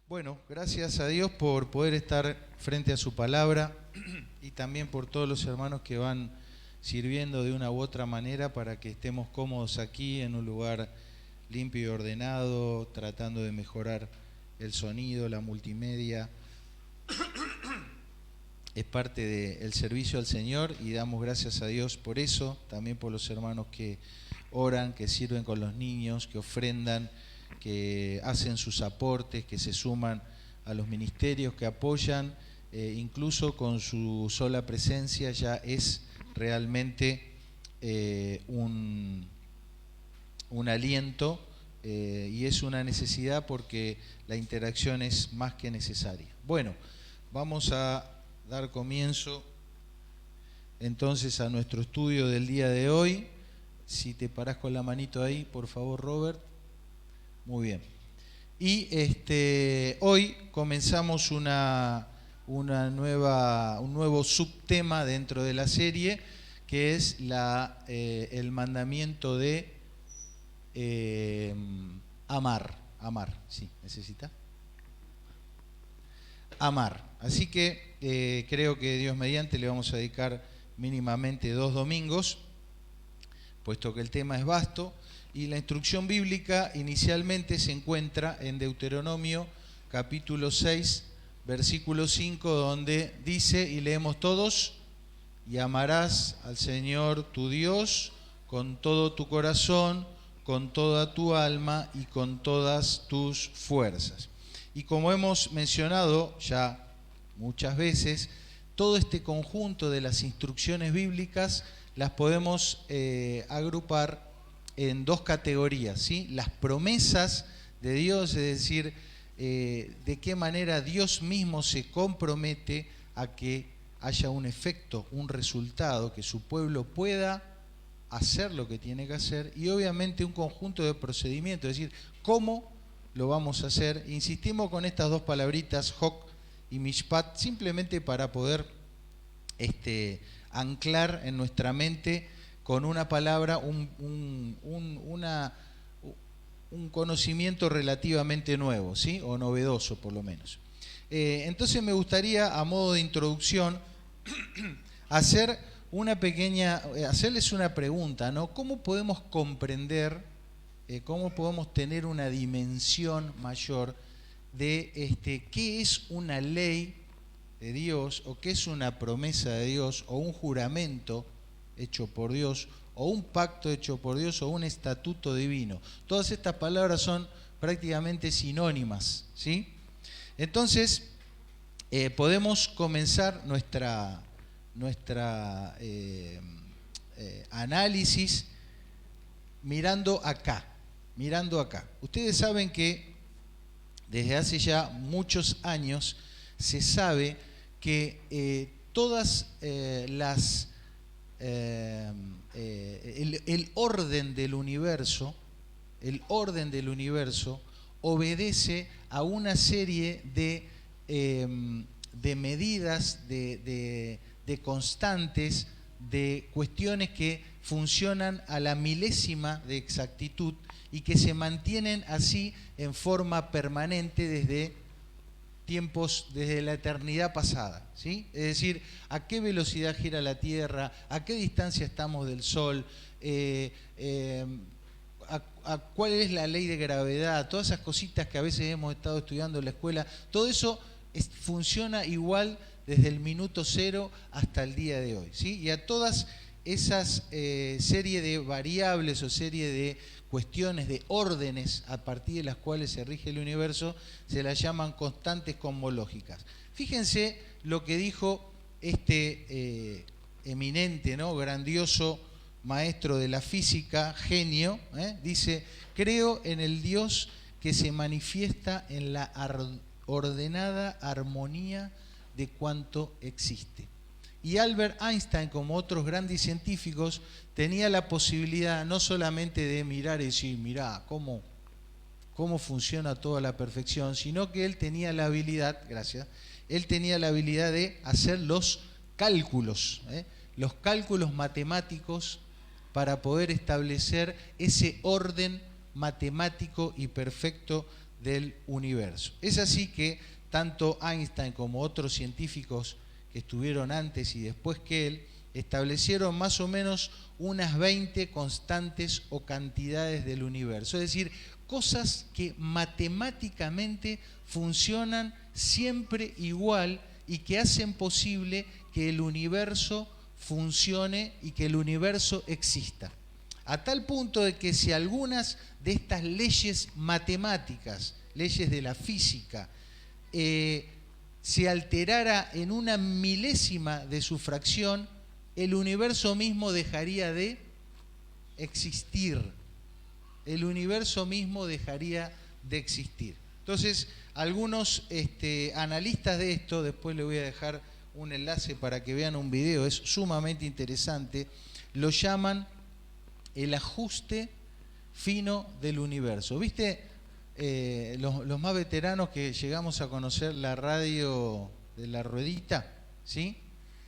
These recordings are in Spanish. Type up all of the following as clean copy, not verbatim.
Bueno, gracias a Dios por poder estar frente a su palabra y también por todos los hermanos que van sirviendo de una u otra manera para que estemos cómodos aquí en un lugar limpio y ordenado, tratando de mejorar el sonido, la multimedia. Es parte del servicio al Señor y damos gracias a Dios por eso, también por los hermanos que oran, que sirven con los niños, que ofrendan, que hacen sus aportes, que se suman a los ministerios, que apoyan, incluso con su sola presencia ya es realmente un aliento y es una necesidad porque la interacción es más que necesaria. Bueno, vamos a dar comienzo entonces a nuestro estudio del día de hoy. Si te parás con la manito ahí, por favor, Robert. Muy bien. Y hoy comenzamos un nuevo subtema dentro de la serie, que es el mandamiento de amar. Amar, sí, ¿necesita? Amar. Así que creo que Dios mediante le vamos a dedicar mínimamente 2 domingos, puesto que el tema es vasto. Y la instrucción bíblica inicialmente se encuentra en Deuteronomio capítulo 6, versículo 5, donde dice, y leemos todos, y amarás al Señor tu Dios con todo tu corazón, con toda tu alma y con todas tus fuerzas. Y como hemos mencionado ya muchas veces, todo este conjunto de las instrucciones bíblicas las podemos agrupar en 2 categorías, ¿sí? Las promesas de Dios, es decir, de qué manera Dios mismo se compromete a que haya un efecto, un resultado, que su pueblo pueda hacer lo que tiene que hacer, y obviamente un conjunto de procedimientos, es decir, cómo lo vamos a hacer. Insistimos con estas 2 palabritas, Hok y Mishpat, simplemente para poder anclar en nuestra mente con una palabra un conocimiento relativamente nuevo, ¿sí? O novedoso por lo menos. Entonces me gustaría, a modo de introducción, hacerles una pregunta, ¿no? ¿Cómo podemos comprender, cómo podemos tener una dimensión mayor de qué es una ley de Dios, o qué es una promesa de Dios, o un juramento hecho por Dios, o un pacto hecho por Dios, o un estatuto divino? Todas estas palabras son prácticamente sinónimas, ¿sí? Entonces, podemos comenzar nuestra análisis mirando acá. Ustedes saben que desde hace ya muchos años se sabe que todas las el orden del universo obedece a una serie de medidas, de constantes, de cuestiones que funcionan a la milésima de exactitud y que se mantienen así en forma permanente desde la eternidad pasada, ¿sí? Es decir, a qué velocidad gira la Tierra, a qué distancia estamos del Sol, cuál es la ley de gravedad, todas esas cositas que a veces hemos estado estudiando en la escuela, todo eso funciona igual desde el minuto 0 hasta el día de hoy, ¿sí? Y a todas esas serie de variables o serie de cuestiones, de órdenes a partir de las cuales se rige el universo, se las llaman constantes cosmológicas. Fíjense lo que dijo eminente, ¿no?, grandioso maestro de la física, genio, dice: creo en el Dios que se manifiesta en la ordenada armonía de cuanto existe. Y Albert Einstein, como otros grandes científicos, tenía la posibilidad no solamente de mirar y decir, mirá, cómo funciona todo a la perfección, sino que él tenía la habilidad, de hacer los cálculos matemáticos para poder establecer ese orden matemático y perfecto del universo. Es así que tanto Einstein como otros científicos que estuvieron antes y después que él establecieron más o menos unas 20 constantes o cantidades del universo, es decir, cosas que matemáticamente funcionan siempre igual y que hacen posible que el universo funcione y que el universo exista. A tal punto de que si algunas de estas leyes matemáticas, leyes de la física, se alterara en una milésima de su fracción, el universo mismo dejaría de existir. El universo mismo dejaría de existir. Entonces, algunos analistas de esto, después le voy a dejar un enlace para que vean un video, es sumamente interesante, lo llaman el ajuste fino del universo. ¿Viste? Los más veteranos que llegamos a conocer la radio de la ruedita, ¿sí?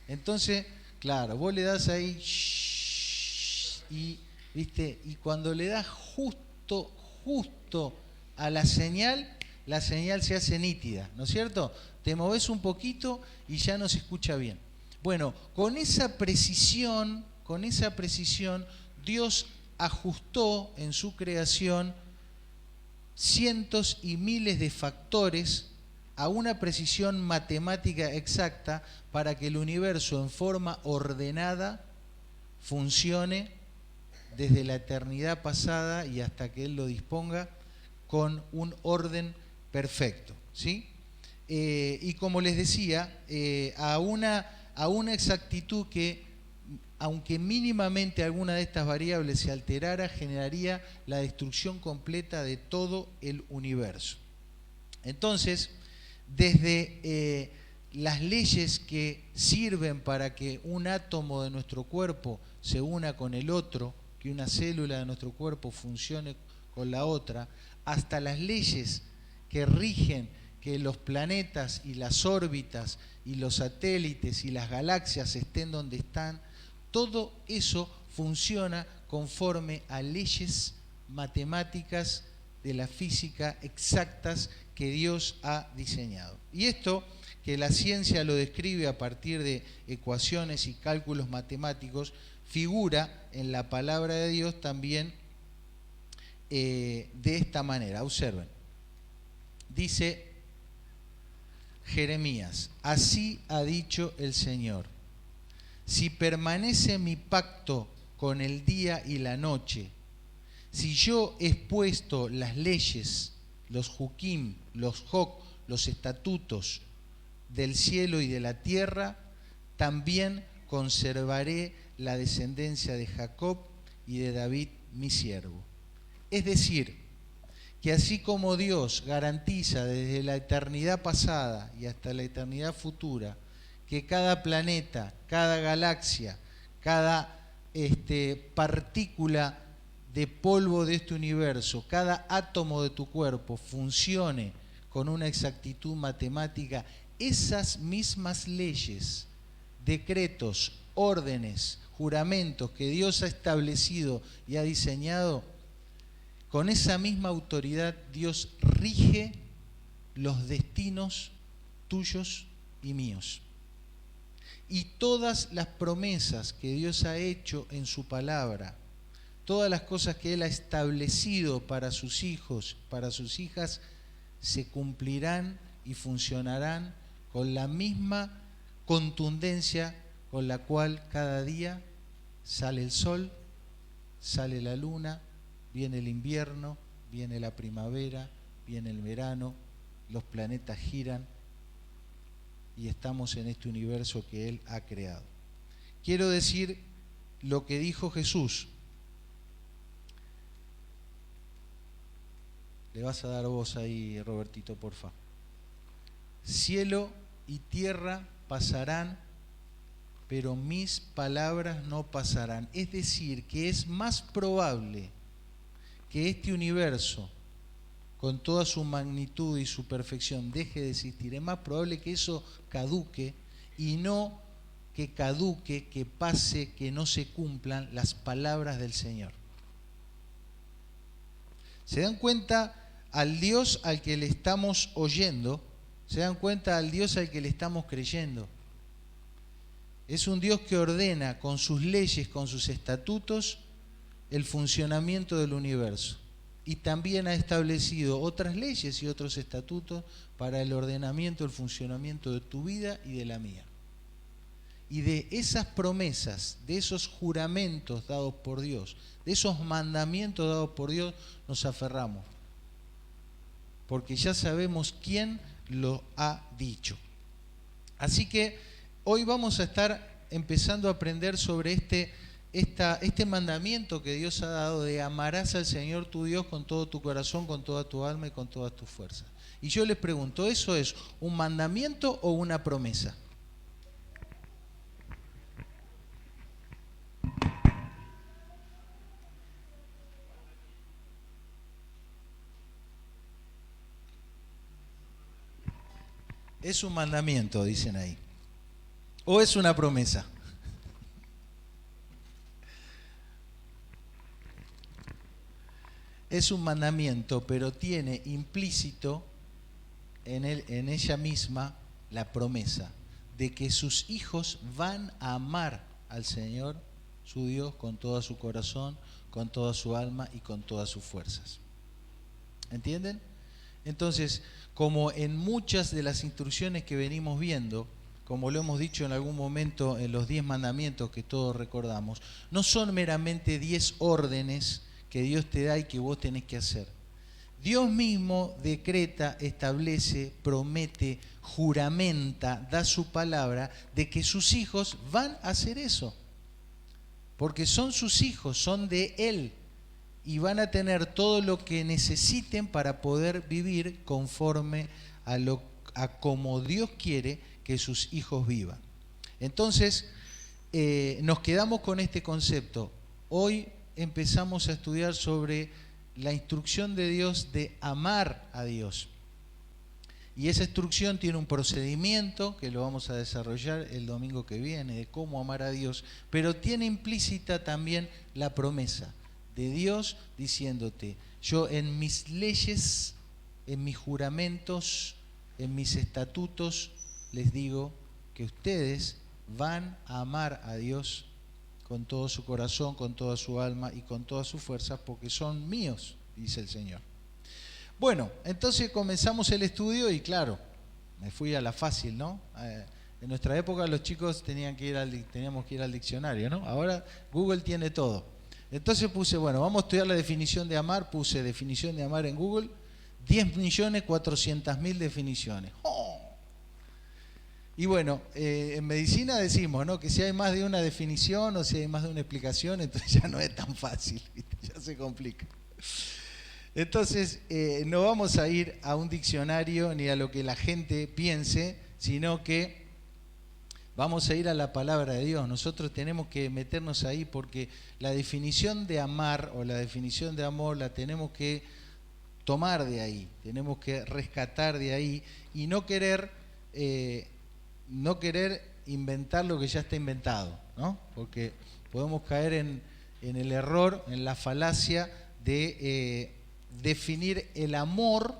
Entonces, claro, vos le das ahí y, ¿viste? Y cuando le das justo a la señal se hace nítida, ¿no es cierto? Te moves un poquito y ya no se escucha bien. Bueno, con esa precisión, Dios ajustó en su creación cientos y miles de factores a una precisión matemática exacta para que el universo en forma ordenada funcione desde la eternidad pasada y hasta que Él lo disponga con un orden perfecto, ¿sí? Y como les decía, a una exactitud que, aunque mínimamente alguna de estas variables se alterara, generaría la destrucción completa de todo el universo. Entonces, desde las leyes que sirven para que un átomo de nuestro cuerpo se una con el otro, que una célula de nuestro cuerpo funcione con la otra, hasta las leyes que rigen que los planetas y las órbitas y los satélites y las galaxias estén donde están, todo eso funciona conforme a leyes matemáticas de la física exactas que Dios ha diseñado. Y esto, que la ciencia lo describe a partir de ecuaciones y cálculos matemáticos, figura en la palabra de Dios también de esta manera. Observen. Dice Jeremías: así ha dicho el Señor, si permanece mi pacto con el día y la noche, si yo he puesto las leyes, los jukim, los joc, los estatutos del cielo y de la tierra, también conservaré la descendencia de Jacob y de David mi siervo. Es decir, que así como Dios garantiza desde la eternidad pasada y hasta la eternidad futura que cada planeta, cada galaxia, cada partícula de polvo de este universo, cada átomo de tu cuerpo funcione con una exactitud matemática, esas mismas leyes, decretos, órdenes, juramentos que Dios ha establecido y ha diseñado, con esa misma autoridad Dios rige los destinos tuyos y míos. Y todas las promesas que Dios ha hecho en su palabra, todas las cosas que Él ha establecido para sus hijos, para sus hijas, se cumplirán y funcionarán con la misma contundencia con la cual cada día sale el sol, sale la luna, viene el invierno, viene la primavera, viene el verano, los planetas giran y estamos en este universo que Él ha creado. Quiero decir lo que dijo Jesús. Le vas a dar voz ahí, Robertito, porfa. Cielo y tierra pasarán, pero mis palabras no pasarán. Es decir, que es más probable que este universo, con toda su magnitud y su perfección, deje de existir. Es más probable que eso caduque y no que caduque, que pase, que no se cumplan las palabras del Señor. ¿Se dan cuenta al Dios al que le estamos oyendo, se dan cuenta, al Dios al que le estamos creyendo. Es un Dios que ordena con sus leyes, con sus estatutos, el funcionamiento del universo. Y también ha establecido otras leyes y otros estatutos para el ordenamiento, el funcionamiento de tu vida y de la mía. Y de esas promesas, de esos juramentos dados por Dios, de esos mandamientos dados por Dios, nos aferramos. Porque ya sabemos quién lo ha dicho. Así que hoy vamos a estar empezando a aprender sobre este mandamiento que Dios ha dado de amarás al Señor tu Dios con todo tu corazón, con toda tu alma y con todas tus fuerzas. Y yo les pregunto, ¿eso es un mandamiento o una promesa? Es un mandamiento, dicen ahí. ¿O es una promesa? Es un mandamiento, pero tiene implícito en ella misma la promesa de que sus hijos van a amar al Señor, su Dios, con todo su corazón, con toda su alma y con todas sus fuerzas. ¿Entienden? Entonces, como en muchas de las instrucciones que venimos viendo, como lo hemos dicho en algún momento en los 10 mandamientos que todos recordamos, no son meramente 10 órdenes que Dios te da y que vos tenés que hacer. Dios mismo decreta, establece, promete, juramenta, da su palabra de que sus hijos van a hacer eso. Porque son sus hijos, son de Él. Y van a tener todo lo que necesiten para poder vivir conforme a como Dios quiere que sus hijos vivan. Entonces, nos quedamos con este concepto. Hoy empezamos a estudiar sobre la instrucción de Dios de amar a Dios. Y esa instrucción tiene un procedimiento que lo vamos a desarrollar el domingo que viene, de cómo amar a Dios, pero tiene implícita también la promesa de Dios diciéndote, yo en mis leyes, en mis juramentos, en mis estatutos, les digo que ustedes van a amar a Dios con todo su corazón, con toda su alma y con todas sus fuerzas, porque son míos, dice el Señor. Bueno, entonces comenzamos el estudio y claro, me fui a la fácil, ¿no? En nuestra época los chicos teníamos que ir al diccionario, ¿no? Ahora Google tiene todo. Entonces puse, bueno, vamos a estudiar la definición de amar, puse definición de amar en Google, 10.400.000 definiciones. ¡Oh! Y bueno, en medicina decimos, ¿no?, que si hay más de una definición o si hay más de una explicación, entonces ya no es tan fácil, ya se complica. Entonces, no vamos a ir a un diccionario ni a lo que la gente piense, sino que vamos a ir a la palabra de Dios. Nosotros tenemos que meternos ahí porque la definición de amar o la definición de amor la tenemos que tomar de ahí, tenemos que rescatar de ahí y no querer inventar lo que ya está inventado, ¿no? Porque podemos caer en el error, en la falacia de definir el amor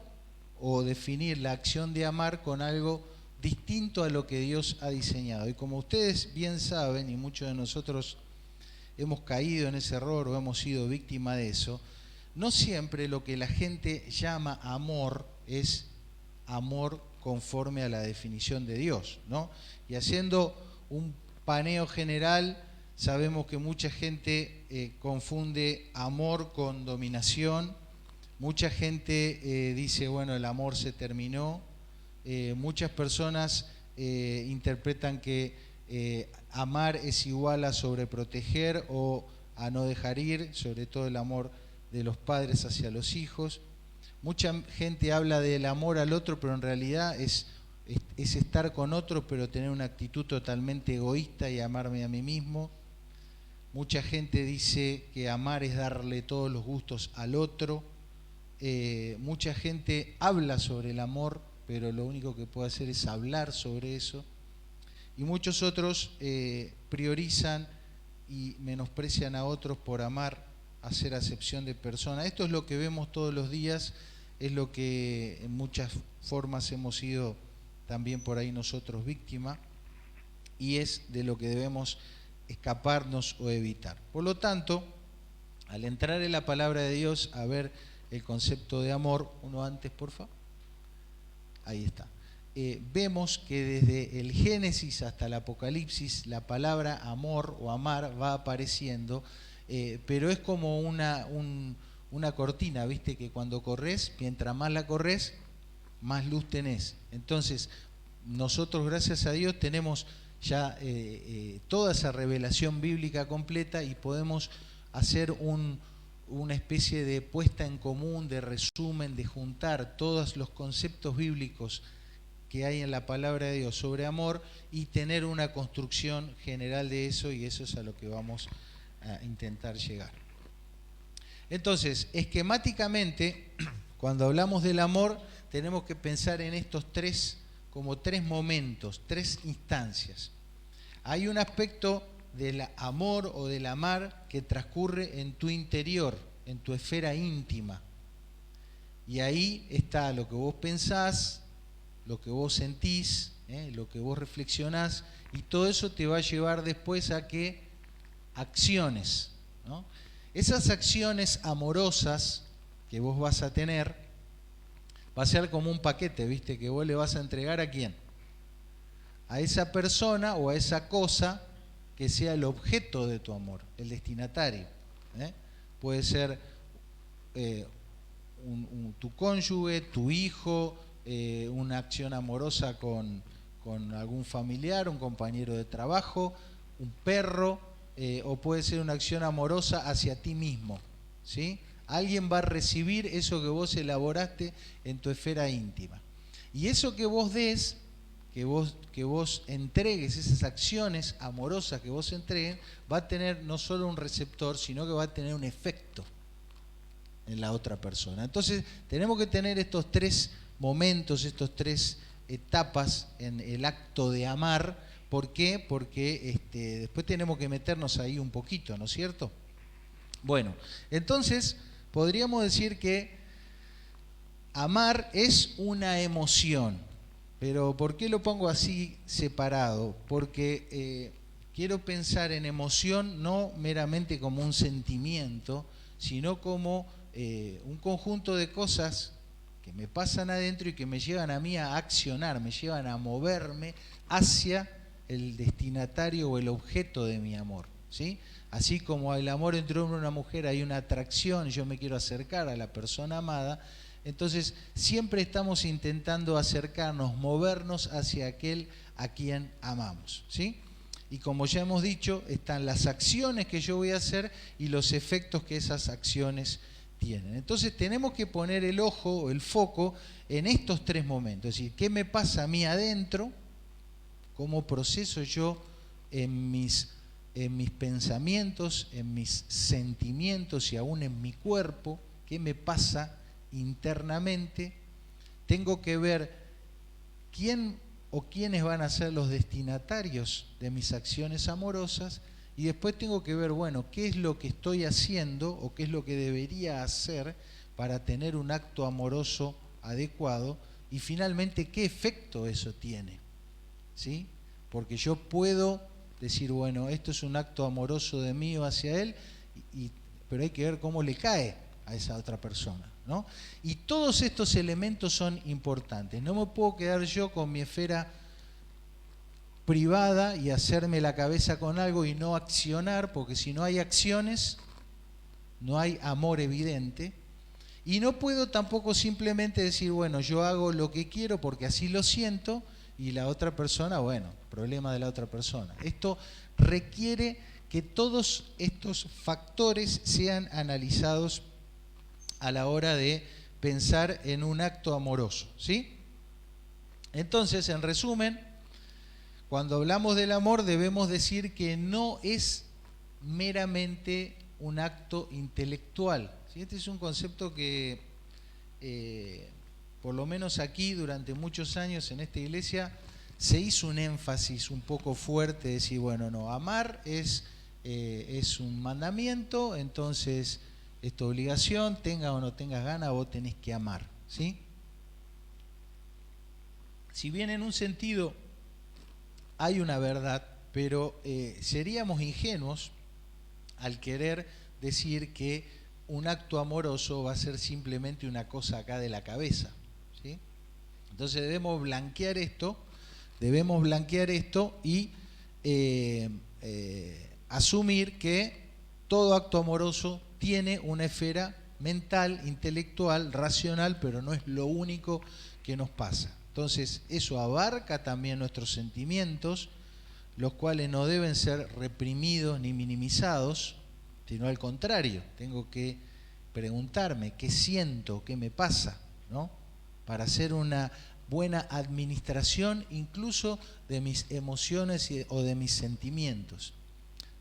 o definir la acción de amar con algo distinto a lo que Dios ha diseñado. Y como ustedes bien saben, y muchos de nosotros hemos caído en ese error o hemos sido víctima de eso, no siempre lo que la gente llama amor es amor conforme a la definición de Dios, ¿no? Y haciendo un paneo general, sabemos que mucha gente confunde amor con dominación, mucha gente dice, bueno, el amor se terminó, muchas personas interpretan que amar es igual a sobreproteger o a no dejar ir, sobre todo el amor de los padres hacia los hijos. Mucha gente habla del amor al otro, pero en realidad es estar con otro, pero tener una actitud totalmente egoísta y amarme a mí mismo. Mucha gente dice que amar es darle todos los gustos al otro. Mucha gente habla sobre el amor, pero lo único que puede hacer es hablar sobre eso. Y muchos otros priorizan y menosprecian a otros por amar, hacer acepción de personas. Esto es lo que vemos todos los días es lo que en muchas formas hemos sido también por ahí nosotros víctimas, y es de lo que debemos escaparnos o evitar. Por lo tanto, al entrar en la palabra de Dios a ver el concepto de amor, uno antes, por favor, ahí está. Vemos que desde el Génesis hasta el Apocalipsis la palabra amor o amar va apareciendo, pero es como una cortina, ¿viste? Que cuando corres, mientras más la corres, más luz tenés. Entonces, nosotros, gracias a Dios, tenemos ya toda esa revelación bíblica completa y podemos hacer una especie de puesta en común, de resumen, de juntar todos los conceptos bíblicos que hay en la palabra de Dios sobre amor y tener una construcción general de eso, y eso es a lo que vamos a intentar llegar. Entonces, esquemáticamente, cuando hablamos del amor, tenemos que pensar en estos tres momentos, tres instancias. Hay un aspecto del amor o del amar que transcurre en tu interior, en tu esfera íntima. Y ahí está lo que vos pensás, lo que vos sentís, lo que vos reflexionás, y todo eso te va a llevar después a que acciones, ¿no? Esas acciones amorosas que vos vas a tener, va a ser como un paquete, ¿viste? Que vos le vas a entregar ¿a quién? A esa persona o a esa cosa que sea el objeto de tu amor, el destinatario. Puede ser tu cónyuge, tu hijo, una acción amorosa con algún familiar, un compañero de trabajo, un perro, o puede ser una acción amorosa hacia ti mismo, ¿sí? Alguien va a recibir eso que vos elaboraste en tu esfera íntima. Y eso que vos des, que vos entregues, esas acciones amorosas que vos entreguen, va a tener no solo un receptor, sino que va a tener un efecto en la otra persona. Entonces, tenemos que tener estos tres momentos, estas tres etapas en el acto de amar. ¿Por qué? Porque después tenemos que meternos ahí un poquito, ¿no es cierto? Bueno, entonces podríamos decir que amar es una emoción. Pero ¿por qué lo pongo así separado? Porque quiero pensar en emoción no meramente como un sentimiento, sino como un conjunto de cosas que me pasan adentro y que me llevan a mí a accionar, me llevan a moverme hacia el destinatario o el objeto de mi amor, ¿sí? Así como el amor entre un hombre y una mujer, hay una atracción, yo me quiero acercar a la persona amada. Entonces, siempre estamos intentando acercarnos, movernos hacia aquel a quien amamos, ¿sí? Y como ya hemos dicho, están las acciones que yo voy a hacer y los efectos que esas acciones tienen. Entonces, tenemos que poner el ojo, el foco, en estos tres momentos. Es decir, ¿qué me pasa a mí adentro? ¿Cómo proceso yo en mis pensamientos, en mis sentimientos y aún en mi cuerpo? ¿Qué me pasa internamente? Tengo que ver quién o quiénes van a ser los destinatarios de mis acciones amorosas, y después tengo que ver, bueno, qué es lo que estoy haciendo o qué es lo que debería hacer para tener un acto amoroso adecuado, y finalmente qué efecto eso tiene, ¿sí? Porque yo puedo decir, bueno, esto es un acto amoroso de mí hacia él, pero hay que ver cómo le cae a esa otra persona, ¿no? Y todos estos elementos son importantes. No me puedo quedar yo con mi esfera privada y hacerme la cabeza con algo y no accionar, porque si no hay acciones, no hay amor evidente. Y no puedo tampoco simplemente decir, bueno, yo hago lo que quiero porque así lo siento, y la otra persona, bueno, problema de la otra persona. Esto requiere que todos estos factores sean analizados a la hora de pensar en un acto amoroso, ¿sí? Entonces, en resumen, cuando hablamos del amor debemos decir que no es meramente un acto intelectual, ¿sí? Este es un concepto que, por lo menos aquí, durante muchos años en esta iglesia, se hizo un énfasis un poco fuerte de decir, bueno, no, amar es un mandamiento, entonces es tu obligación, tengas o no tengas ganas, vos tenés que amar, ¿sí? Si bien en un sentido hay una verdad, pero seríamos ingenuos al querer decir que un acto amoroso va a ser simplemente una cosa acá de la cabeza, ¿sí? Entonces debemos blanquear esto y asumir que todo acto amoroso tiene una esfera mental, intelectual, racional, pero no es lo único que nos pasa. Entonces eso abarca también nuestros sentimientos, los cuales no deben ser reprimidos ni minimizados, sino al contrario, tengo que preguntarme qué siento, qué me pasa, ¿no? Para hacer una buena administración incluso de mis emociones o de mis sentimientos.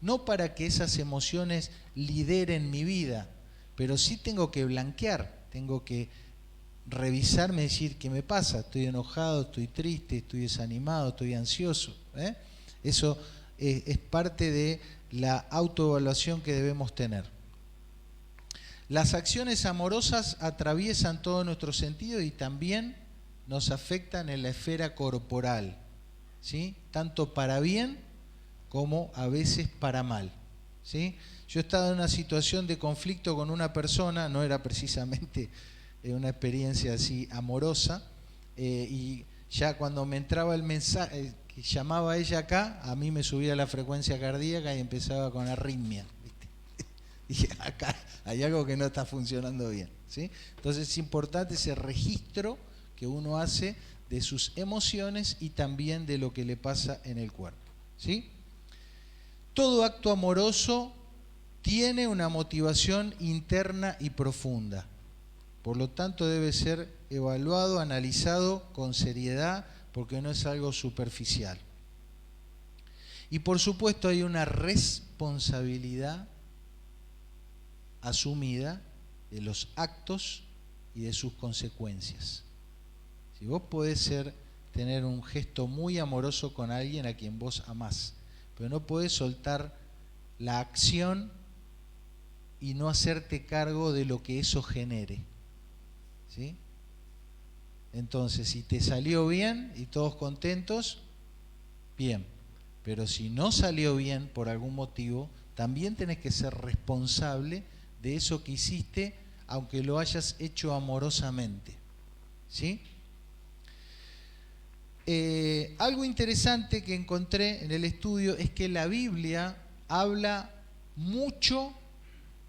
No para que esas emociones lideren mi vida, pero sí tengo que blanquear, tengo que revisarme y decir qué me pasa, estoy enojado, estoy triste, estoy desanimado, estoy ansioso, ¿eh? Eso es parte de la autoevaluación que debemos tener. Las acciones amorosas atraviesan todo nuestro sentido y también nos afectan en la esfera corporal, ¿sí? Tanto para bien como a veces para mal, ¿sí? Yo he estado en una situación de conflicto con una persona, no era precisamente una experiencia así amorosa, y ya cuando me entraba el mensaje, que llamaba ella acá, a mí me subía la frecuencia cardíaca y empezaba con arritmia, ¿viste? Dije, acá hay algo que no está funcionando bien, ¿sí? Entonces es importante ese registro que uno hace de sus emociones y también de lo que le pasa en el cuerpo, ¿sí? Todo acto amoroso tiene una motivación interna y profunda. Por lo tanto, debe ser evaluado, analizado con seriedad, porque no es algo superficial. Y por supuesto hay una responsabilidad asumida de los actos y de sus consecuencias. Si vos podés tener un gesto muy amoroso con alguien a quien vos amás, pero no podés soltar la acción y no hacerte cargo de lo que eso genere, ¿sí? Entonces, si te salió bien y todos contentos, bien. Pero si no salió bien por algún motivo, también tenés que ser responsable de eso que hiciste, aunque lo hayas hecho amorosamente, ¿sí? Algo interesante que encontré en el estudio es que la Biblia habla mucho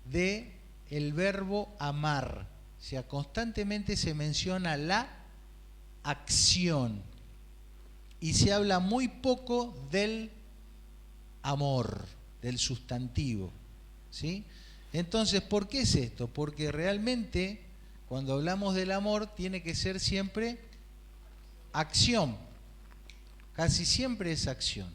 de el verbo amar. O sea, constantemente se menciona la acción y se habla muy poco del amor, del sustantivo, ¿sí? Entonces, ¿por qué es esto? Porque realmente cuando hablamos del amor tiene que ser siempre acción, casi siempre es acción,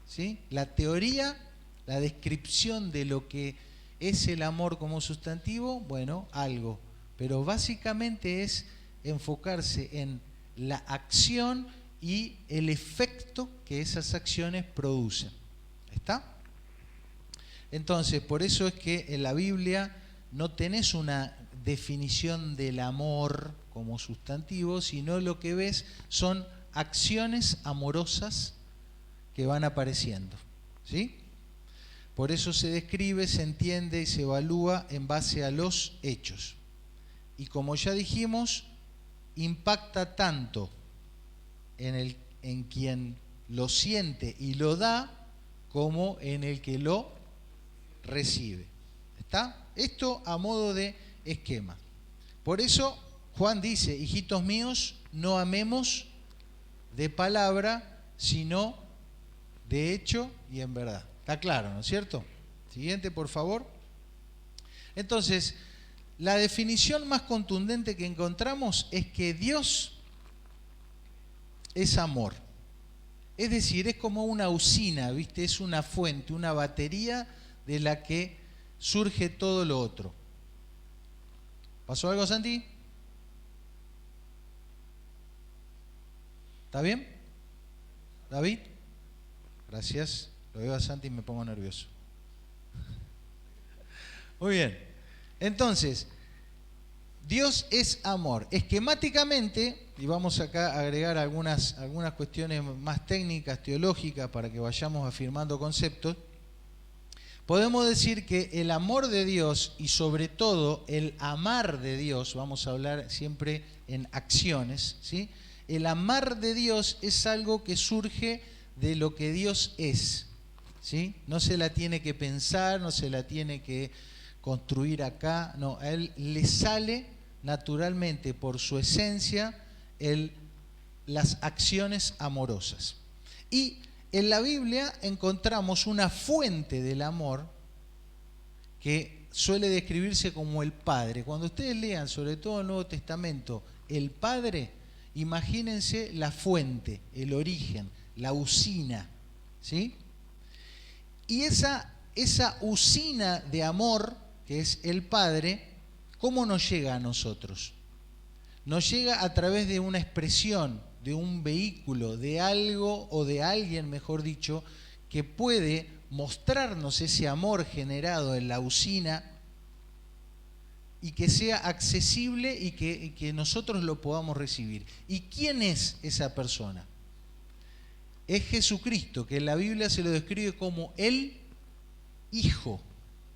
¿sí? La teoría, la descripción de lo que es el amor como sustantivo, bueno, algo, pero básicamente es enfocarse en la acción y el efecto que esas acciones producen. ¿Está? Entonces, por eso es que en la Biblia no tenés una definición del amor como sustantivo, sino lo que ves son acciones amorosas que van apareciendo, ¿sí? Por eso se describe, se entiende y se evalúa en base a los hechos. Y como ya dijimos, impacta tanto en quien lo siente y lo da, como en el que lo recibe. ¿Está? Esto a modo de esquema. Por eso Juan dice, hijitos míos, no amemos de palabra, sino de hecho y en verdad. Está claro, ¿no es cierto? Siguiente, por favor. Entonces, la definición más contundente que encontramos es que Dios es amor. Es decir, es como una usina, ¿viste? Es una fuente, una batería de la que surge todo lo otro. ¿Pasó algo, Santi? ¿Está bien? ¿David? Gracias. Lo veo a Santi y me pongo nervioso. Muy bien. Entonces, Dios es amor. Esquemáticamente, y vamos acá a agregar algunas cuestiones más técnicas, teológicas, para que vayamos afirmando conceptos, podemos decir que el amor de Dios y sobre todo el amar de Dios, vamos a hablar siempre en acciones, ¿sí? El amar de Dios es algo que surge de lo que Dios es, ¿sí? No se la tiene que pensar, no se la tiene que construir acá, no, a Él le sale naturalmente por su esencia las acciones amorosas. Y en la Biblia encontramos una fuente del amor que suele describirse como el Padre. Cuando ustedes lean, sobre todo el Nuevo Testamento, el Padre, imagínense la fuente, el origen, la usina, ¿sí? Y esa usina de amor, que es el Padre, ¿cómo nos llega a nosotros? Nos llega a través de una expresión, de un vehículo, de algo o de alguien, mejor dicho, que puede mostrarnos ese amor generado en la usina y que sea accesible y que nosotros lo podamos recibir. ¿Y quién es esa persona? Es Jesucristo, que en la Biblia se lo describe como el Hijo.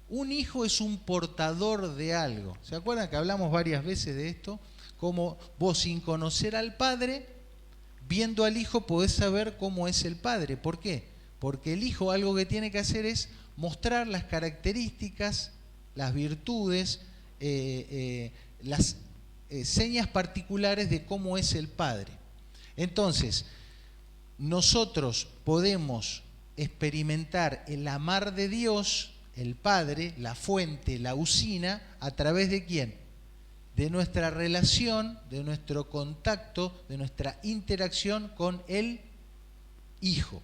Un hijo es un portador de algo. ¿Se acuerdan que hablamos varias veces de esto? Como vos, sin conocer al Padre, viendo al Hijo podés saber cómo es el Padre. ¿Por qué? Porque el Hijo algo que tiene que hacer es mostrar las características, las virtudes, las señas particulares de cómo es el Padre. Entonces, nosotros podemos experimentar el amar de Dios, el Padre, la fuente, la usina, ¿a través de quién? De nuestra relación, de nuestro contacto, de nuestra interacción con el Hijo.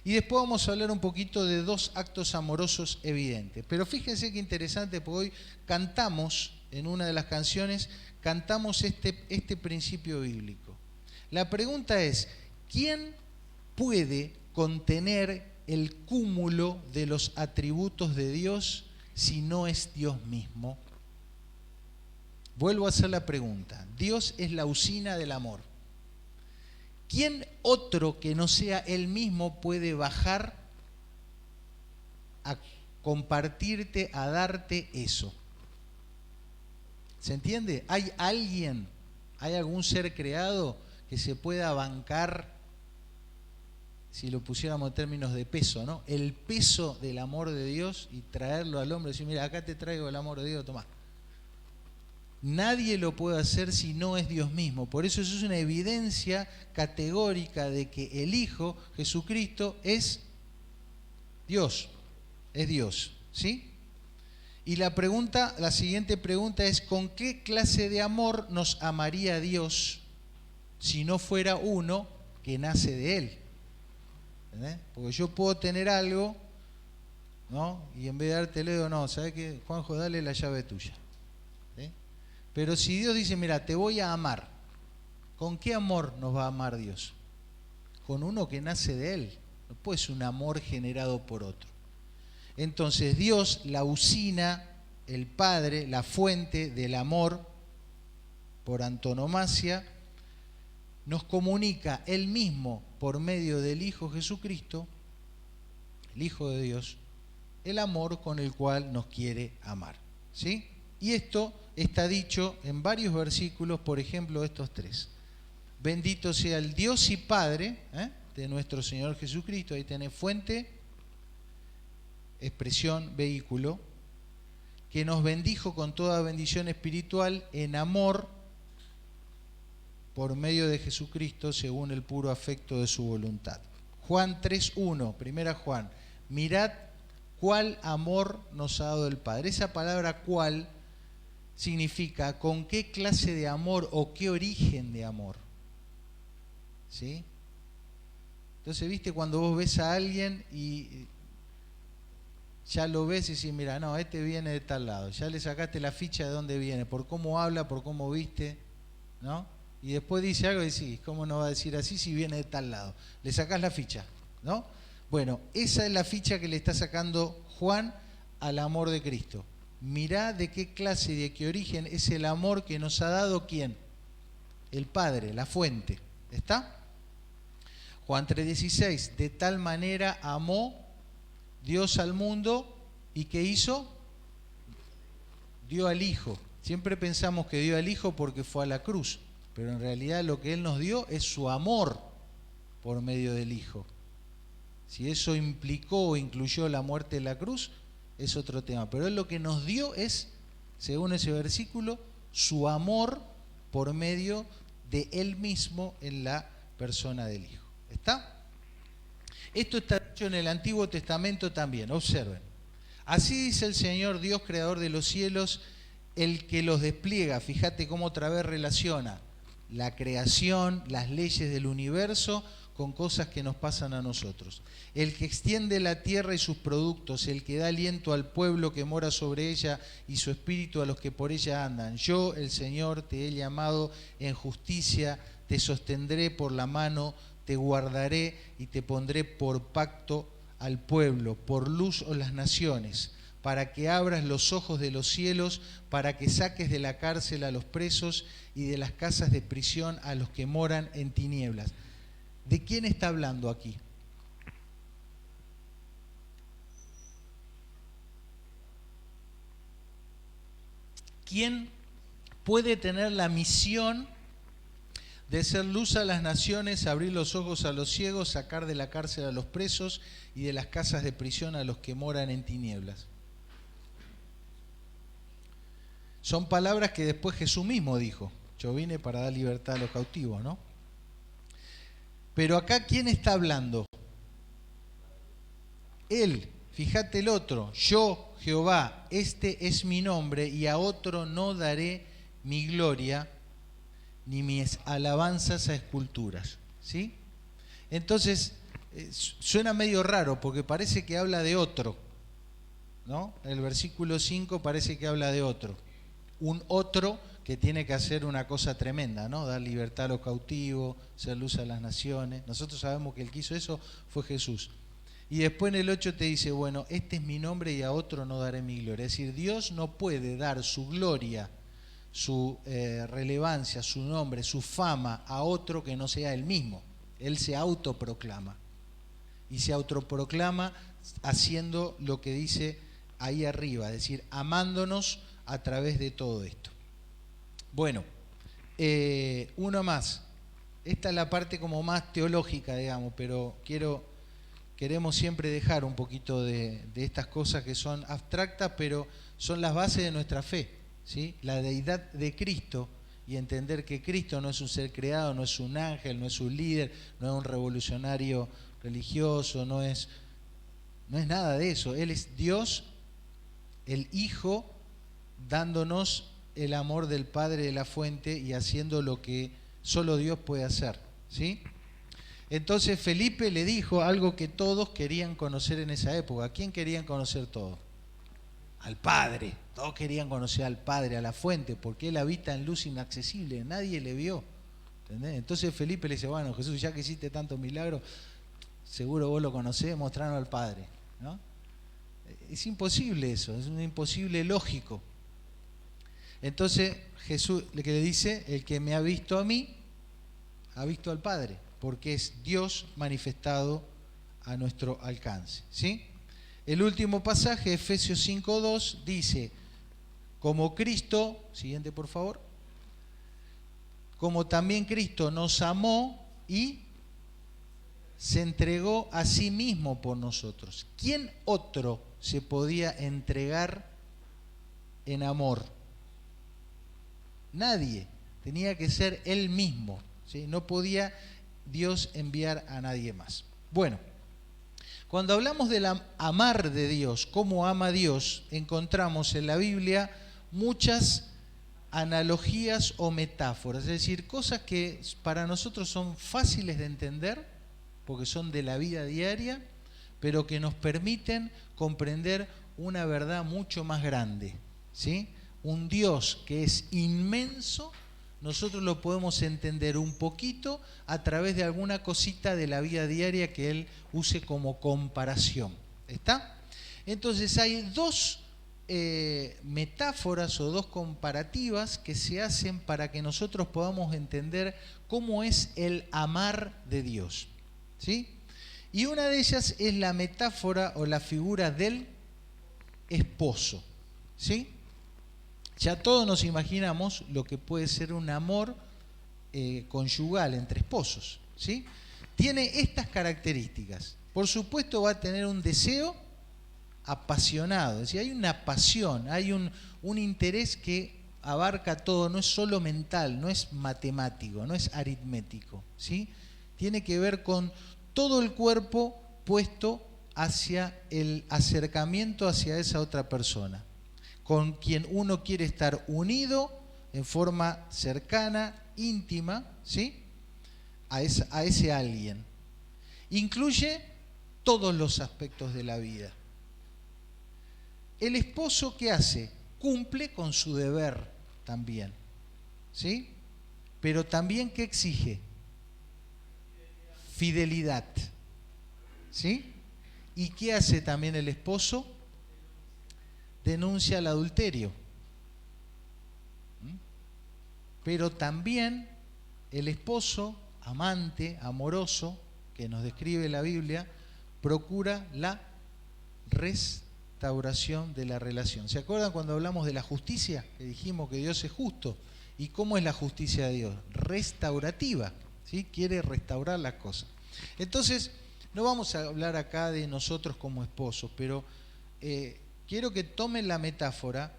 Y después vamos a hablar un poquito de dos actos amorosos evidentes. Pero fíjense qué interesante, porque hoy cantamos, en una de las canciones, cantamos este principio bíblico. La pregunta es, ¿quién puede contener el cúmulo de los atributos de Dios si no es Dios mismo? Vuelvo a hacer la pregunta. Dios es la usina del amor. ¿Quién otro que no sea Él mismo puede bajar a compartirte, a darte eso? ¿Se entiende? ¿Hay alguien, hay algún ser creado que se pueda bancar, si lo pusiéramos en términos de peso, ¿no? El peso del amor de Dios y traerlo al hombre y decir, mira, acá te traigo el amor de Dios, tomá. Nadie lo puede hacer si no es Dios mismo. Por eso es una evidencia categórica de que el Hijo, Jesucristo, es Dios. Es Dios, ¿sí? Y la siguiente pregunta es, ¿con qué clase de amor nos amaría Dios si no fuera uno que nace de Él? ¿Entendés? Porque yo puedo tener algo, ¿no? Y en vez de dártelo, digo, no, ¿sabes qué? Juanjo, dale la llave tuya. ¿Sí? Pero si Dios dice, mira, te voy a amar, ¿con qué amor nos va a amar Dios? Con uno que nace de Él. No puede ser un amor generado por otro. Entonces Dios, la usina, el Padre, la fuente del amor, por antonomasia, nos comunica Él mismo por medio del Hijo Jesucristo, el Hijo de Dios, el amor con el cual nos quiere amar. ¿Sí? Y esto está dicho en varios versículos, por ejemplo, estos tres. Bendito sea el Dios y Padre de nuestro Señor Jesucristo. Ahí tenés fuente, expresión, vehículo, que nos bendijo con toda bendición espiritual en amor por medio de Jesucristo según el puro afecto de su voluntad. Juan 3:1, primera Juan, mirad cuál amor nos ha dado el Padre. Esa palabra cuál significa con qué clase de amor o qué origen de amor. ¿Sí? Entonces, viste, cuando vos ves a alguien y ya lo ves y decís, mira, no, este viene de tal lado, ya le sacaste la ficha de dónde viene, por cómo habla, por cómo viste, ¿no? Y después dice algo y decís, ¿cómo no va a decir así si viene de tal lado? Le sacás la ficha, ¿no? Bueno, esa es la ficha que le está sacando Juan al amor de Cristo. mirá de qué clase y de qué origen es el amor que nos ha dado ¿quién? El Padre, la fuente. ¿Está? Juan 3:16, de tal manera amó Dios al mundo y ¿qué hizo? Dio al Hijo. Siempre pensamos que dio al Hijo porque fue a la cruz, pero en realidad lo que Él nos dio es su amor por medio del Hijo. Si eso implicó o incluyó la muerte de la cruz, es otro tema. Pero Él lo que nos dio es, según ese versículo, su amor por medio de Él mismo en la persona del Hijo. ¿Está? Esto está dicho en el Antiguo Testamento también, observen. Así dice el Señor Dios, creador de los cielos, el que los despliega. Fíjate cómo otra vez relaciona la creación, las leyes del universo con cosas que nos pasan a nosotros. El que extiende la tierra y sus productos, el que da aliento al pueblo que mora sobre ella y su espíritu a los que por ella andan. Yo, el Señor, te he llamado en justicia, te sostendré por la mano, te guardaré y te pondré por pacto al pueblo, por luz a las naciones, para que abras los ojos de los cielos, para que saques de la cárcel a los presos y de las casas de prisión a los que moran en tinieblas. ¿De quién está hablando aquí? ¿Quién puede tener la misión de ser luz a las naciones, abrir los ojos a los ciegos, sacar de la cárcel a los presos y de las casas de prisión a los que moran en tinieblas? Son palabras que después Jesús mismo dijo. Yo vine para dar libertad a los cautivos, ¿no? Pero acá, ¿quién está hablando? Él. Fíjate el otro. Yo, Jehová, este es mi nombre, y a otro no daré mi gloria, ni mis alabanzas a esculturas. ¿Sí? Entonces, suena medio raro, porque parece que habla de otro, ¿no? El versículo 5 parece que habla de otro. Un otro que tiene que hacer una cosa tremenda, ¿no? Dar libertad a los cautivos, ser luz a las naciones. Nosotros sabemos que el que hizo eso fue Jesús. Y después en el 8 te dice, bueno, este es mi nombre y a otro no daré mi gloria. Es decir, Dios no puede dar su gloria, su relevancia, su nombre, su fama a otro que no sea él mismo. Él se autoproclama. Y se autoproclama haciendo lo que dice ahí arriba, es decir, amándonos a través de todo esto. Bueno, uno más. Esta es la parte como más teológica, digamos, pero queremos siempre dejar un poquito de estas cosas que son abstractas, pero son las bases de nuestra fe, ¿sí? La deidad de Cristo y entender que Cristo no es un ser creado, no es un ángel, no es un líder, no es un revolucionario religioso, no es nada de eso. Él es Dios, el Hijo, dándonos el amor del Padre de la fuente y haciendo lo que solo Dios puede hacer, ¿sí? Entonces Felipe le dijo algo que todos querían conocer en esa época. ¿A quién querían conocer todos? Al Padre. Todos querían conocer al Padre, a la fuente, porque Él habita en luz inaccesible, nadie le vio. ¿Entendés? Entonces Felipe le dice, bueno, Jesús, ya que hiciste tantos milagros, seguro vos lo conocés, mostranos al Padre, ¿no? Es imposible eso, es un imposible lógico. Entonces Jesús le dice, el que me ha visto a mí, ha visto al Padre, porque es Dios manifestado a nuestro alcance, ¿sí? El último pasaje, Efesios 5:2, dice, como Cristo, siguiente por favor, como también Cristo nos amó y se entregó a sí mismo por nosotros. ¿Quién otro se podía entregar en amor? Nadie. Tenía que ser Él mismo, ¿sí? No podía Dios enviar a nadie más. Bueno, cuando hablamos del amar de Dios, cómo ama Dios, encontramos en la Biblia muchas analogías o metáforas, es decir, cosas que para nosotros son fáciles de entender, porque son de la vida diaria, pero que nos permiten comprender una verdad mucho más grande, ¿sí? Un Dios que es inmenso, nosotros lo podemos entender un poquito a través de alguna cosita de la vida diaria que Él use como comparación. ¿Está? Entonces hay dos metáforas o dos comparativas que se hacen para que nosotros podamos entender cómo es el amar de Dios, ¿sí? Y una de ellas es la metáfora o la figura del esposo, ¿sí? Ya todos nos imaginamos lo que puede ser un amor conyugal entre esposos, ¿sí? Tiene estas características. Por supuesto va a tener un deseo apasionado, es decir, hay una pasión, hay un interés que abarca todo, no es solo mental, no es matemático, no es aritmético, ¿sí? Tiene que ver con todo el cuerpo puesto hacia el acercamiento hacia esa otra persona, con quien uno quiere estar unido en forma cercana, íntima, ¿sí? A ese alguien. Incluye todos los aspectos de la vida. El esposo, ¿qué hace? Cumple con su deber también, ¿sí? Pero también, ¿qué exige? Fidelidad, ¿sí? ¿Y qué hace también el esposo? Denuncia el adulterio. Pero también el esposo, amante, amoroso, que nos describe la Biblia, procura la restauración de la relación. ¿Se acuerdan cuando hablamos de la justicia? Que dijimos que Dios es justo. ¿Y cómo es la justicia de Dios? Restaurativa, ¿sí? Quiere restaurar las cosas. Entonces, no vamos a hablar acá de nosotros como esposos, pero quiero que tomen la metáfora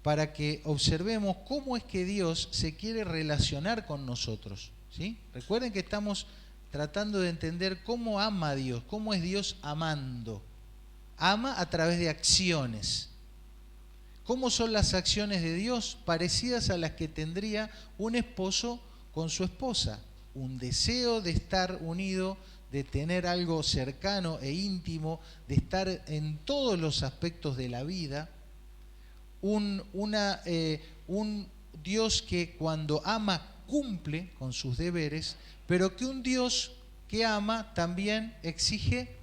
para que observemos cómo es que Dios se quiere relacionar con nosotros, ¿sí? Recuerden que estamos tratando de entender cómo ama a Dios, cómo es Dios amando. Ama a través de acciones. ¿Cómo son las acciones de Dios? Parecidas a las que tendría un esposo con su esposa. Un deseo de estar unido, de tener algo cercano e íntimo, de estar en todos los aspectos de la vida. Un Dios que cuando ama cumple con sus deberes, pero que un Dios que ama también exige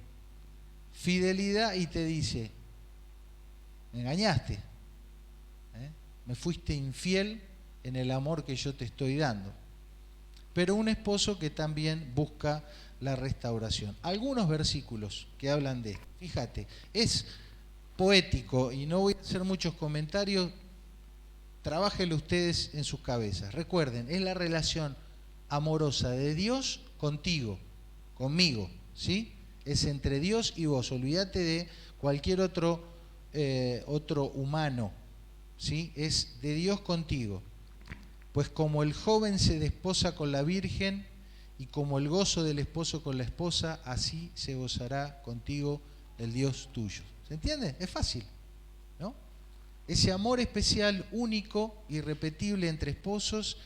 fidelidad y te dice, me engañaste, me fuiste infiel en el amor que yo te estoy dando. Pero un esposo que también busca la restauración. Algunos versículos que hablan de esto. Fíjate, es poético y no voy a hacer muchos comentarios, trabájenlo ustedes en sus cabezas. Recuerden, es la relación amorosa de Dios contigo, conmigo, ¿sí? Es entre Dios y vos, olvídate de cualquier otro humano, ¿sí? Es de Dios contigo. Pues como el joven se desposa con la virgen y como el gozo del esposo con la esposa, así se gozará contigo el Dios tuyo. ¿Se entiende? Es fácil, ¿no? Ese amor especial, único, irrepetible entre esposos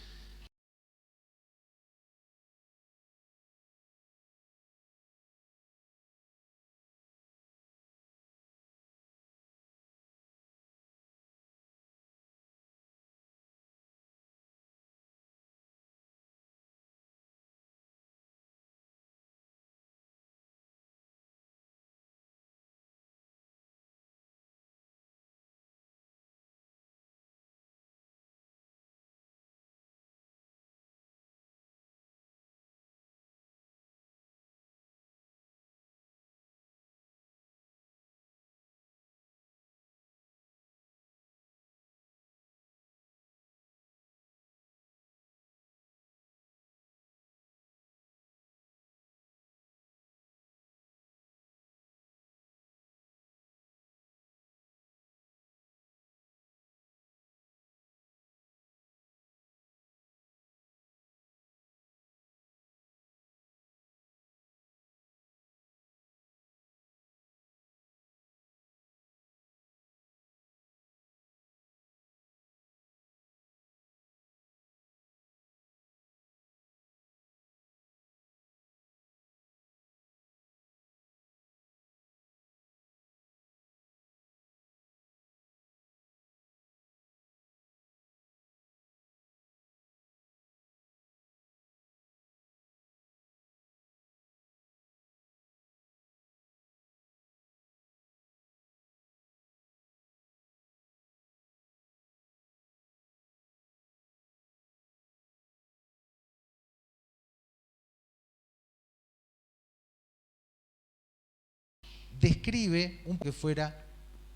describe un que fuera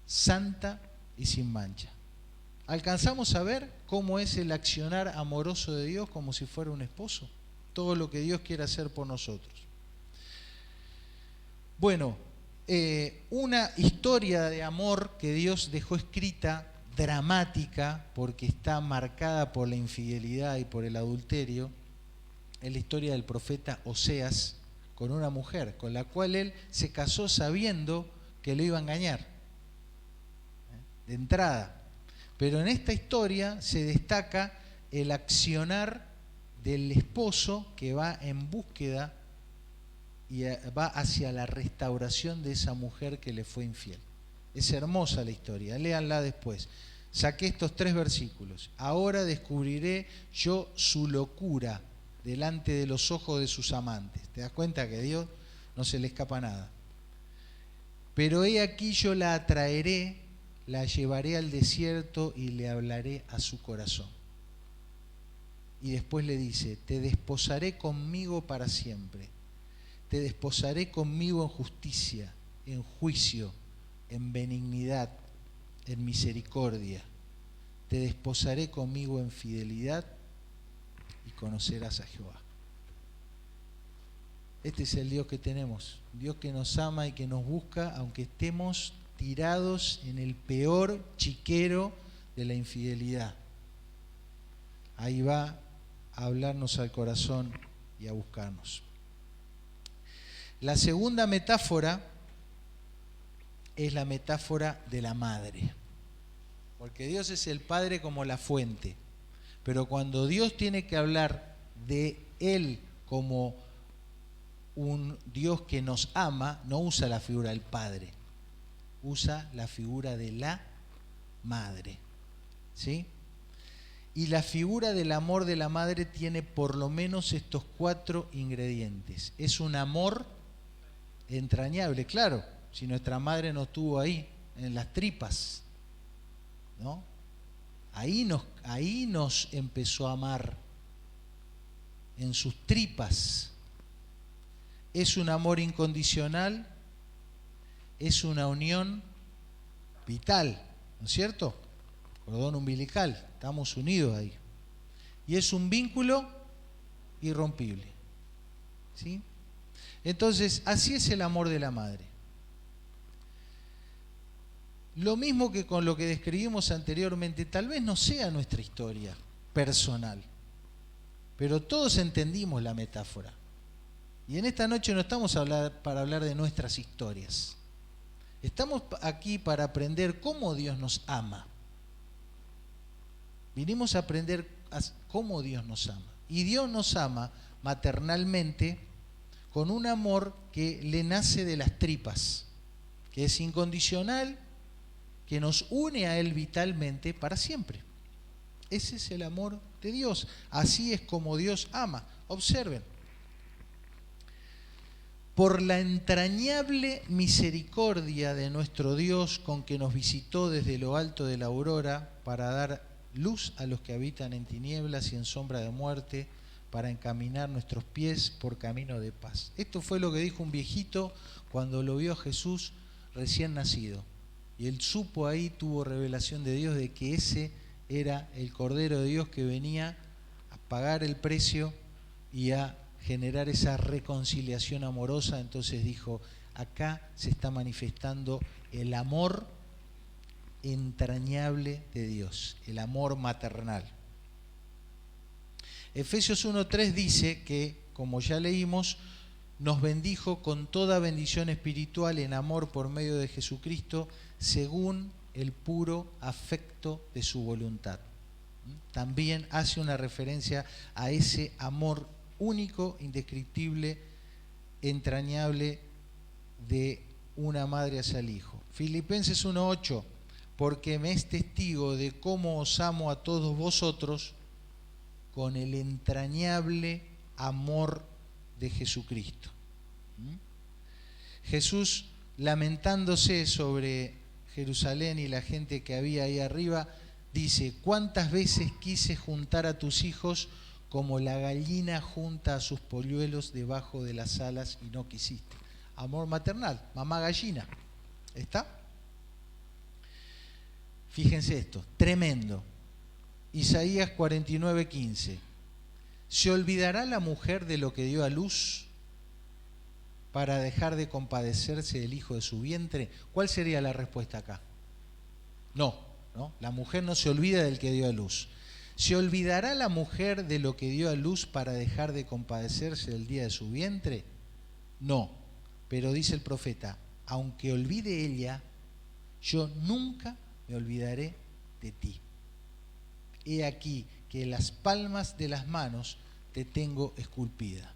santa y sin mancha. ¿Alcanzamos a ver cómo es el accionar amoroso de Dios como si fuera un esposo? Todo lo que Dios quiere hacer por nosotros. Bueno, una historia de amor que Dios dejó escrita, dramática, porque está marcada por la infidelidad y por el adulterio, es la historia del profeta Oseas con una mujer, con la cual él se casó sabiendo que lo iba a engañar, de entrada. Pero en esta historia se destaca el accionar del esposo que va en búsqueda y va hacia la restauración de esa mujer que le fue infiel. Es hermosa la historia, léanla después. Saqué estos 3 versículos. Ahora descubriré yo su locura delante de los ojos de sus amantes. ¿Te das cuenta que a Dios no se le escapa nada? Pero he aquí yo la atraeré, la llevaré al desierto y le hablaré a su corazón. Y después le dice, te desposaré conmigo para siempre. Te desposaré conmigo en justicia, en juicio, en benignidad, en misericordia. Te desposaré conmigo en fidelidad y conocerás a Jehová. Este es el Dios que tenemos, Dios que nos ama y que nos busca, aunque estemos tirados en el peor chiquero de la infidelidad. Ahí va a hablarnos al corazón y a buscarnos. La segunda metáfora es la metáfora de la madre, porque Dios es el Padre como la fuente, pero cuando Dios tiene que hablar de Él como un Dios que nos ama, no usa la figura del Padre, usa la figura de la madre, ¿sí? Y la figura del amor de la madre tiene por lo menos estos 4 ingredientes. Es un amor entrañable, claro, si nuestra madre no estuvo ahí, en las tripas, ¿no? Ahí nos empezó a amar, en sus tripas. Es un amor incondicional, es una unión vital, ¿no es cierto? Cordón umbilical, estamos unidos ahí. Y es un vínculo irrompible, ¿sí? Entonces, así es el amor de la madre. Lo mismo que con lo que describimos anteriormente, tal vez no sea nuestra historia personal, pero todos entendimos la metáfora. Y en esta noche no estamos para hablar de nuestras historias. Estamos aquí para aprender cómo Dios nos ama. Vinimos a aprender cómo Dios nos ama. Y Dios nos ama maternalmente con un amor que le nace de las tripas, que es incondicional, que nos une a Él vitalmente para siempre. Ese es el amor de Dios. Así es como Dios ama. Observen. Por la entrañable misericordia de nuestro Dios con que nos visitó desde lo alto de la aurora para dar luz a los que habitan en tinieblas y en sombra de muerte, para encaminar nuestros pies por camino de paz. Esto fue lo que dijo un viejito cuando lo vio a Jesús recién nacido. Y él supo ahí, tuvo revelación de Dios de que ese era el Cordero de Dios que venía a pagar el precio y a generar esa reconciliación amorosa. Entonces dijo, acá se está manifestando el amor entrañable de Dios, el amor maternal. Efesios 1:3 dice que, como ya leímos, nos bendijo con toda bendición espiritual en amor por medio de Jesucristo, según el puro afecto de su voluntad. También hace una referencia a ese amor único, indescriptible, entrañable de una madre hacia el hijo. Filipenses 1:8, porque me es testigo de cómo os amo a todos vosotros con el entrañable amor de Jesucristo. Jesús, lamentándose sobre Jerusalén y la gente que había ahí arriba, dice, ¿cuántas veces quise juntar a tus hijos como la gallina junta a sus polluelos debajo de las alas y no quisiste? amor maternal, mamá gallina. ¿Está? Fíjense esto, tremendo. Isaías 49:15. ¿Se olvidará la mujer de lo que dio a luz para dejar de compadecerse del hijo de su vientre? ¿Cuál sería la respuesta acá? No, ¿no? La mujer no se olvida del que dio a luz. ¿Se olvidará la mujer de lo que dio a luz para dejar de compadecerse del día de su vientre? No, pero dice el profeta, aunque olvide ella, yo nunca me olvidaré de ti. He aquí que en las palmas de las manos te tengo esculpida.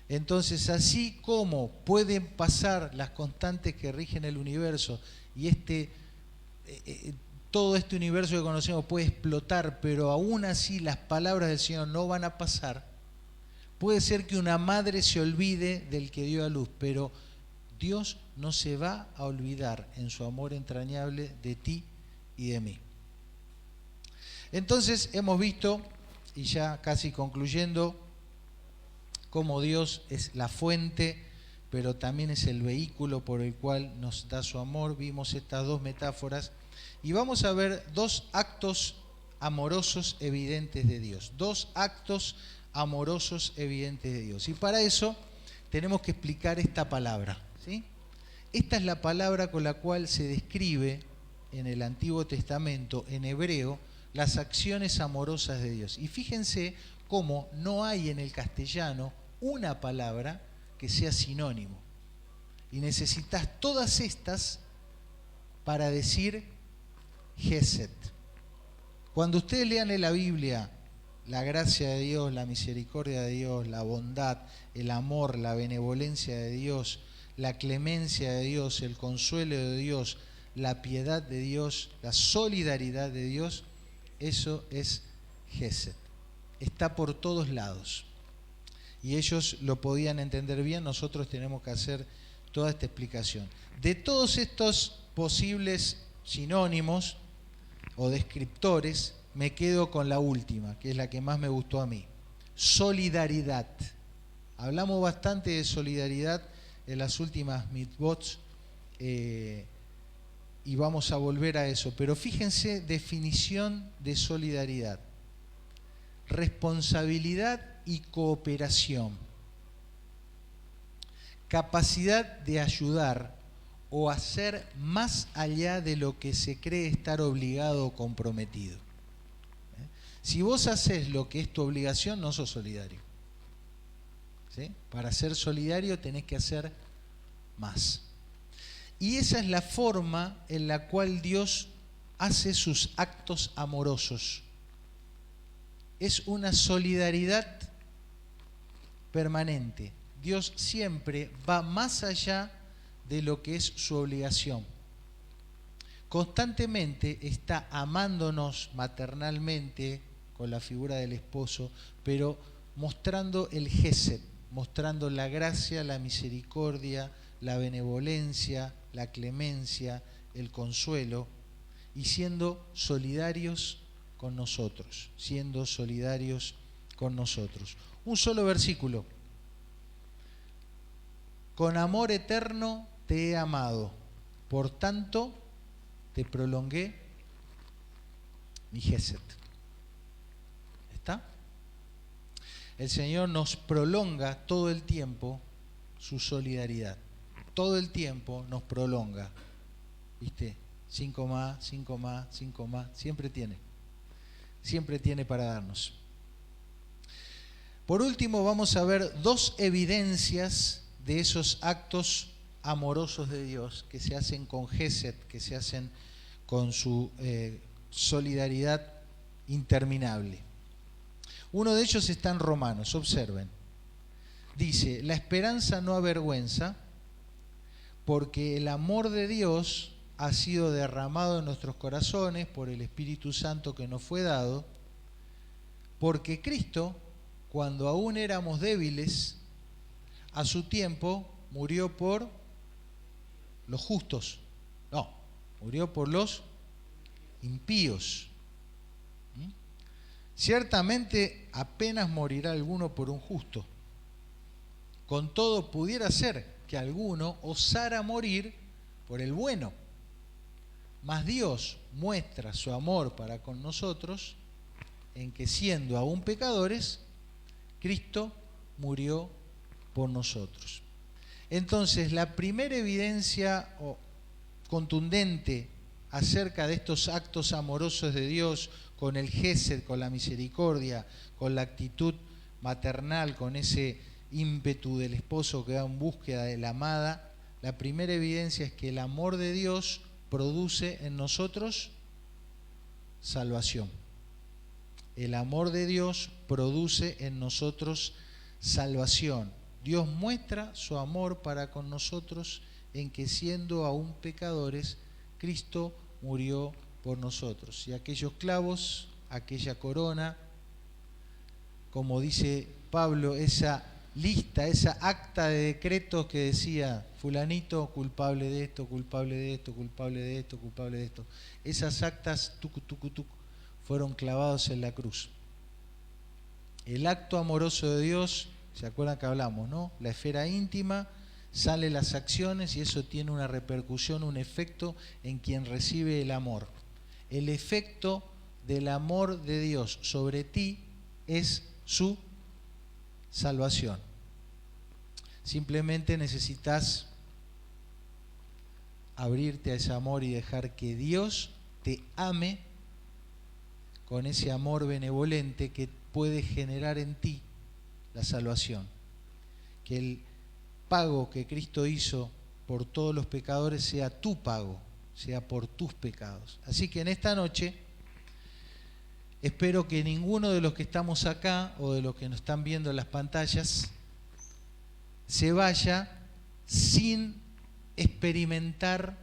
Entonces, así como pueden pasar las constantes que rigen el universo y todo este universo que conocemos puede explotar, pero aún así las palabras del Señor no van a pasar, puede ser que una madre se olvide del que dio a luz, pero Dios no se va a olvidar en su amor entrañable de ti y de mí. Entonces hemos visto, y ya casi concluyendo, cómo Dios es la fuente, pero también es el vehículo por el cual nos da su amor. Vimos estas dos metáforas y vamos a ver dos actos amorosos evidentes de Dios. Dos actos amorosos evidentes de Dios. Y para eso tenemos que explicar esta palabra, ¿sí? Esta es la palabra con la cual se describe en el Antiguo Testamento, en hebreo, las acciones amorosas de Dios. Y fíjense cómo no hay en el castellano una palabra que sea sinónimo. Y necesitas todas estas para decir Gesed. Cuando ustedes lean en la Biblia la gracia de Dios, la misericordia de Dios, la bondad, el amor, la benevolencia de Dios, la clemencia de Dios, el consuelo de Dios, la piedad de Dios, la solidaridad de Dios, eso es Gesed. Está por todos lados. Y ellos lo podían entender bien, nosotros tenemos que hacer toda esta explicación. De todos estos posibles sinónimos o descriptores, me quedo con la última, que es la que más me gustó a mí. Solidaridad. Hablamos bastante de solidaridad en las últimas mitzvot y vamos a volver a eso. Pero fíjense, definición de solidaridad. Responsabilidad y cooperación. Capacidad de ayudar o hacer más allá de lo que se cree estar obligado o comprometido. Si vos haces lo que es tu obligación, no sos solidario. ¿Sí? Para ser solidario tenés que hacer más. Y esa es la forma en la cual Dios hace sus actos amorosos. Es una solidaridad permanente. Dios siempre va más allá de lo que es su obligación. Constantemente está amándonos maternalmente con la figura del esposo, pero mostrando el Gesed, mostrando la gracia, la misericordia, la benevolencia, la clemencia, el consuelo, y siendo solidarios con nosotros, siendo solidarios con nosotros. Un solo versículo. Con amor eterno te he amado, por tanto te prolongué mi Gesed. ¿Está? El Señor nos prolonga todo el tiempo su solidaridad. Todo el tiempo nos prolonga. ¿Viste? 5 más, 5 más, 5 más. Siempre tiene para darnos. Por último, vamos a ver dos evidencias de esos actos amorosos de Dios que se hacen con Gesed, que se hacen con su solidaridad interminable. Uno de ellos está en Romanos, observen. Dice, la esperanza no avergüenza, porque el amor de Dios ha sido derramado en nuestros corazones por el Espíritu Santo que nos fue dado, porque Cristo, cuando aún éramos débiles, a su tiempo murió por los justos. No, murió por los impíos. Ciertamente apenas morirá alguno por un justo, Con todo, pudiera ser que alguno osara morir por el bueno. Mas Dios muestra su amor para con nosotros en que, siendo aún pecadores, Cristo murió por nosotros. Entonces, la primera evidencia contundente acerca de estos actos amorosos de Dios, con el gesed, con la misericordia, con la actitud maternal, con ese ímpetu del esposo que va en búsqueda de la amada, la primera evidencia es que el amor de Dios produce en nosotros salvación. El amor de Dios produce en nosotros salvación. Dios muestra su amor para con nosotros en que, siendo aún pecadores, Cristo murió por nosotros. Y aquellos clavos, aquella corona, como dice Pablo, esa lista, esa acta de decretos que decía fulanito culpable de esto, culpable de esto, culpable de esto, culpable de esto. Esas actas fueron clavados en la cruz. El acto amoroso de Dios, ¿se acuerdan que hablamos, no? La esfera íntima, salen las acciones y eso tiene una repercusión, un efecto en quien recibe el amor. El efecto del amor de Dios sobre ti es su salvación. Simplemente necesitas abrirte a ese amor y dejar que Dios te ame con ese amor benevolente que puede generar en ti la salvación. Que el pago que Cristo hizo por todos los pecadores sea tu pago, sea por tus pecados. Así que en esta noche espero que ninguno de los que estamos acá o de los que nos están viendo en las pantallas se vaya sin experimentar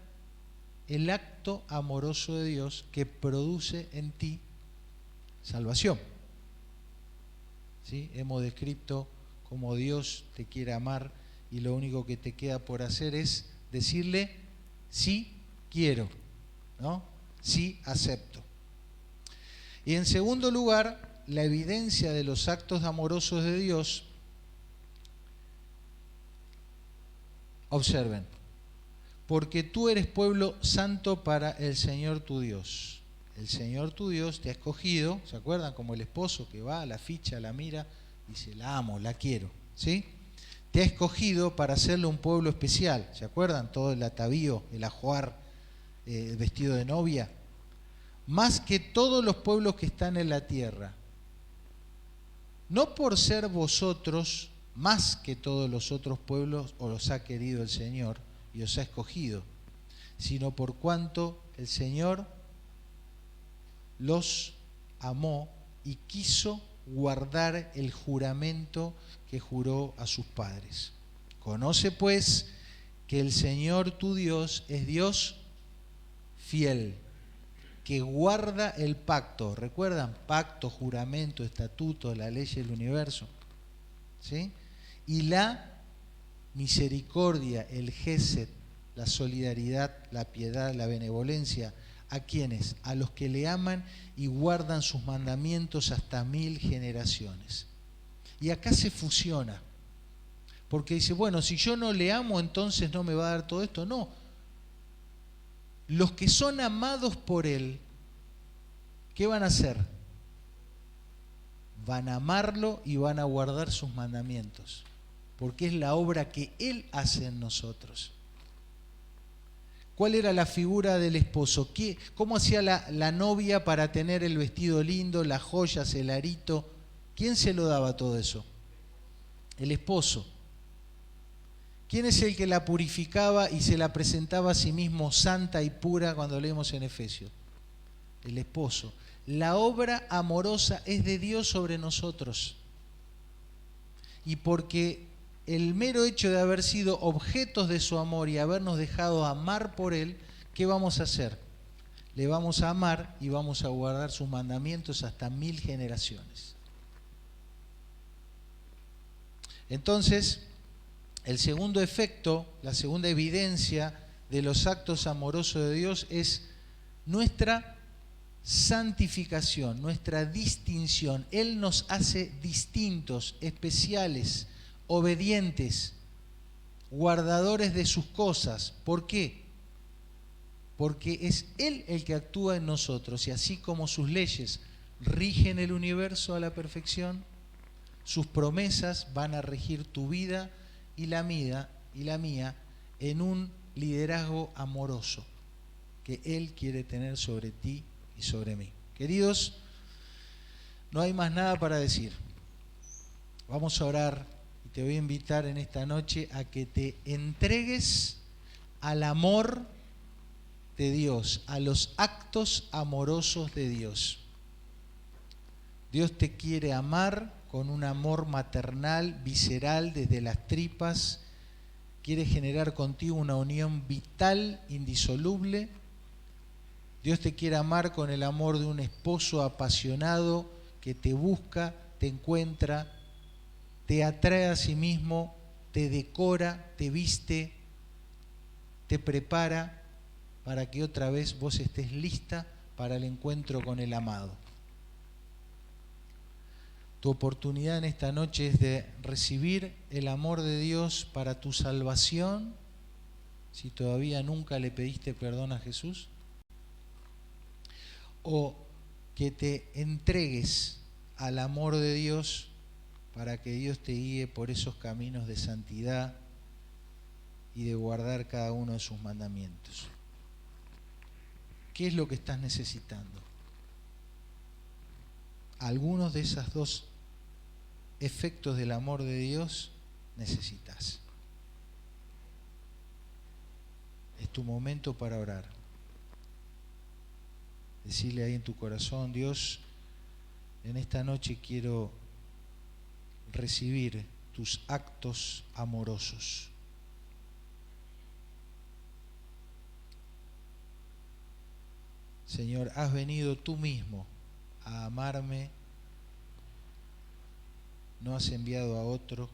el acto amoroso de Dios que produce en ti salvación. ¿Sí? Hemos descrito cómo Dios te quiere amar y lo único que te queda por hacer es decirle sí quiero, ¿no? Sí acepto. Y en segundo lugar, la evidencia de los actos amorosos de Dios. Observen, porque tú eres pueblo santo para el Señor tu Dios. El Señor tu Dios te ha escogido, ¿se acuerdan? Como el esposo que va, la ficha, la mira, dice, la amo, la quiero, ¿sí? Te ha escogido para hacerle un pueblo especial, ¿se acuerdan? Todo el atavío, el ajuar, el vestido de novia. Más que todos los pueblos que están en la tierra. No por ser vosotros más que todos los otros pueblos os ha querido el Señor y os ha escogido, sino por cuanto el Señor los amó y quiso guardar el juramento que juró a sus padres. Conoce pues que el Señor tu Dios es Dios fiel, que guarda el pacto. ¿Recuerdan? Pacto, juramento, estatuto, la ley del universo. ¿Sí? Y la misericordia, el gesed, la solidaridad, la piedad, la benevolencia. ¿A quiénes? A los que le aman y guardan sus mandamientos hasta 1000 generaciones. Y acá se fusiona. Porque dice, bueno, si yo no le amo, entonces no me va a dar todo esto. No. Los que son amados por Él, ¿qué van a hacer? Van a amarlo y van a guardar sus mandamientos. Porque es la obra que Él hace en nosotros. ¿Cuál era la figura del esposo? ¿Cómo hacía la novia para tener el vestido lindo, las joyas, el arito? ¿Quién se lo daba todo eso? El esposo. ¿Quién es el que la purificaba y se la presentaba a sí mismo santa y pura cuando leemos en Efesios? El esposo. La obra amorosa es de Dios sobre nosotros. Y porque el mero hecho de haber sido objetos de su amor y habernos dejado amar por Él, ¿qué vamos a hacer? Le vamos a amar y vamos a guardar sus mandamientos hasta 1000 generaciones. Entonces, el segundo efecto, la segunda evidencia de los actos amorosos de Dios es nuestra santificación, nuestra distinción. Él nos hace distintos, especiales, obedientes, guardadores de sus cosas. ¿Por qué? Porque es Él el que actúa en nosotros, y así como sus leyes rigen el universo a la perfección, sus promesas van a regir tu vida y la mía en un liderazgo amoroso que Él quiere tener sobre ti y sobre mí. Queridos, no hay más nada para decir. Vamos a orar y te voy a invitar en esta noche a que te entregues al amor de Dios, a los actos amorosos de Dios. Dios te quiere amar con un amor maternal, visceral, desde las tripas. Quiere generar contigo una unión vital, indisoluble. Dios te quiere amar con el amor de un esposo apasionado que te busca, te encuentra, te atrae a sí mismo, te decora, te viste, te prepara para que otra vez vos estés lista para el encuentro con el amado. Tu oportunidad en esta noche es de recibir el amor de Dios para tu salvación, si todavía nunca le pediste perdón a Jesús, o que te entregues al amor de Dios para que Dios te guíe por esos caminos de santidad y de guardar cada uno de sus mandamientos. ¿Qué es lo que estás necesitando? Algunos de esos dos efectos del amor de Dios necesitas. Es tu momento para orar. Decirle ahí en tu corazón: Dios, en esta noche quiero recibir tus actos amorosos. Señor, has venido tú mismo a amarme, no has enviado a otro,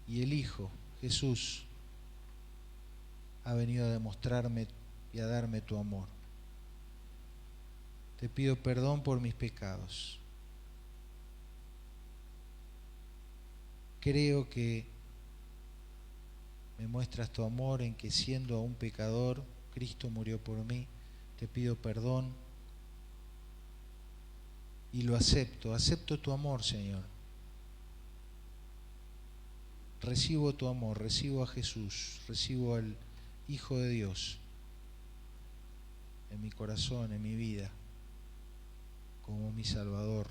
y el Hijo, Jesús, ha venido a demostrarme y a darme tu amor. Te pido perdón por mis pecados. Creo que me muestras tu amor en que, siendo aún pecador, Cristo murió por mí. Te pido perdón y lo acepto. Acepto tu amor, Señor. Recibo tu amor, recibo a Jesús, recibo al Hijo de Dios en mi corazón, en mi vida, como mi Salvador.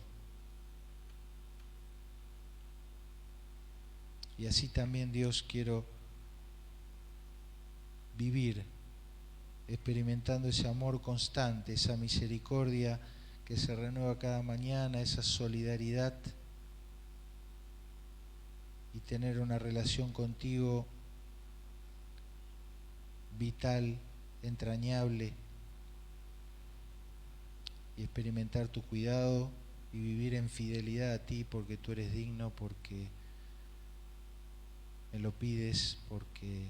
Y así también, Dios, quiero vivir experimentando ese amor constante, esa misericordia que se renueva cada mañana, esa solidaridad, y tener una relación contigo vital, entrañable, y experimentar tu cuidado y vivir en fidelidad a ti, porque tú eres digno, porque me lo pides, porque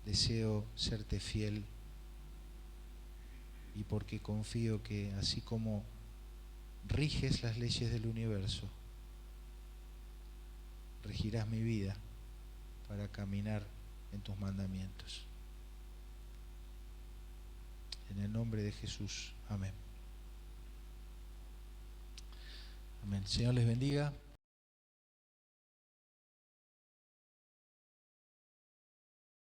deseo serte fiel, y porque confío que así como riges las leyes del universo, regirás mi vida para caminar en tus mandamientos. En el nombre de Jesús. Amén. Amén. Señor les bendiga.